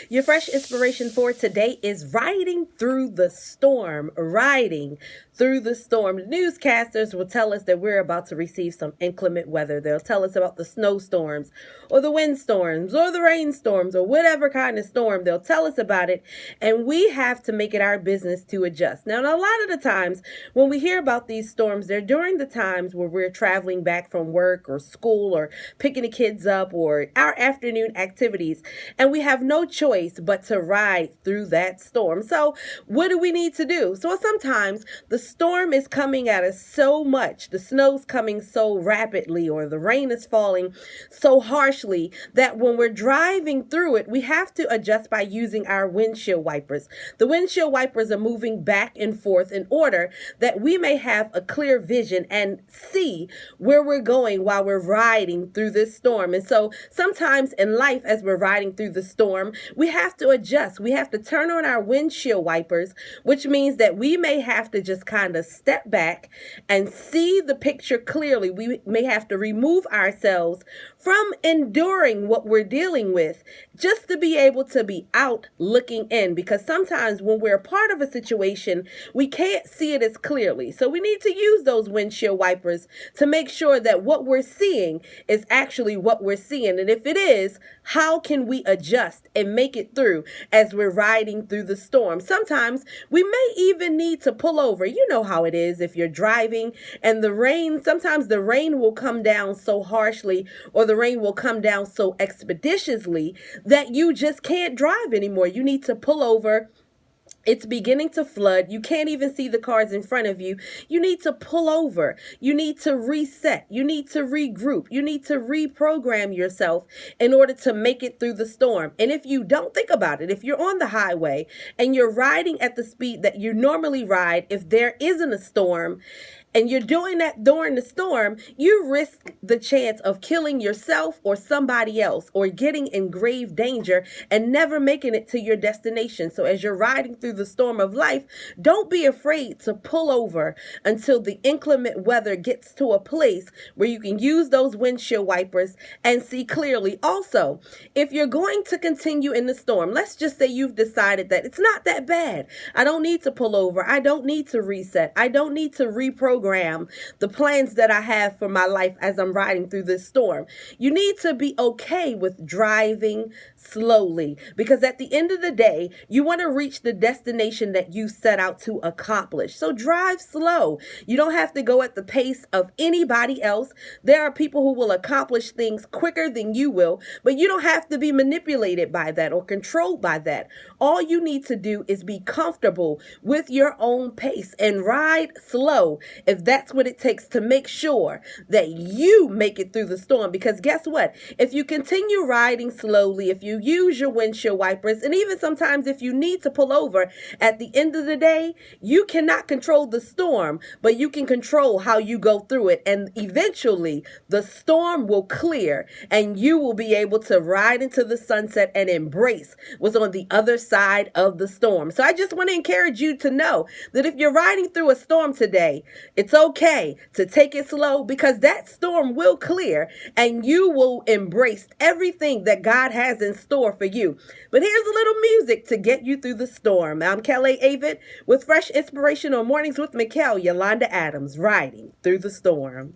Your fresh inspiration for today is riding through the storm. Riding through the storm. The newscasters will tell us that we're about to receive some inclement weather. They'll tell us about the snowstorms or the windstorms or the rainstorms or whatever kind of storm. They'll tell us about it, and we have to make it our business to adjust. Now, a lot of the times when we hear about these storms, they're during the times where we're traveling back from work or school or picking the kids up or our afternoon activities, and we have no choice but to ride through that storm. So what do we need to do? So sometimes the storm is coming at us so much, the snow's coming so rapidly, or the rain is falling so harshly that when we're driving through it, we have to adjust by using our windshield wipers. The windshield wipers are moving back and forth in order that we may have a clear vision and see where we're going while we're riding through this storm. And so sometimes in life, as we're riding through the storm, we have to adjust. We have to turn on our windshield wipers, which means that we may have to just kind of step back and see the picture clearly. We may have to remove ourselves from enduring what we're dealing with just to be able to be out looking in, because sometimes when we're part of a situation, we can't see it as clearly. So we need to use those windshield wipers to make sure that what we're seeing is actually what we're seeing. And if it is, how can we adjust and make it through as we're riding through the storm? Sometimes we may even need to pull over. You know how it is if you're driving and sometimes the rain will come down so harshly, or the rain will come down so expeditiously that you just can't drive anymore. You need to pull over. It's beginning to flood. You can't even see the cars in front of you. You need to pull over. You need to reset. You need to regroup. You need to reprogram yourself in order to make it through the storm. And if you don't think about it, if you're on the highway and you're riding at the speed that you normally ride, if there isn't a storm, and you're doing that during the storm, you risk the chance of killing yourself or somebody else, or getting in grave danger and never making it to your destination. So as you're riding through the storm of life, don't be afraid to pull over until the inclement weather gets to a place where you can use those windshield wipers and see clearly. Also, if you're going to continue in the storm, let's just say you've decided that it's not that bad. I don't need to pull over. I don't need to reset. I don't need to reprogram the plans that I have for my life as I'm riding through this storm. You need to be okay with driving slowly, because at the end of the day, you want to reach the destination that you set out to accomplish. So drive slow. You don't have to go at the pace of anybody else. There are people who will accomplish things quicker than you will, but you don't have to be manipulated by that or controlled by that. All you need to do is be comfortable with your own pace and ride slow, if that's what it takes to make sure that you make it through the storm. Because guess what? If you continue riding slowly, if you use your windshield wipers, and even sometimes if you need to pull over, at the end of the day, you cannot control the storm, but you can control how you go through it. And eventually the storm will clear and you will be able to ride into the sunset and embrace what's on the other side of the storm. So I just want to encourage you to know that if you're riding through a storm today, it's okay to take it slow, because that storm will clear and you will embrace everything that God has in store for you. But here's a little music to get you through the storm. I'm Kelly Avid with Fresh Inspiration on Mornings with Mikkel Yolanda Adams, riding through the storm.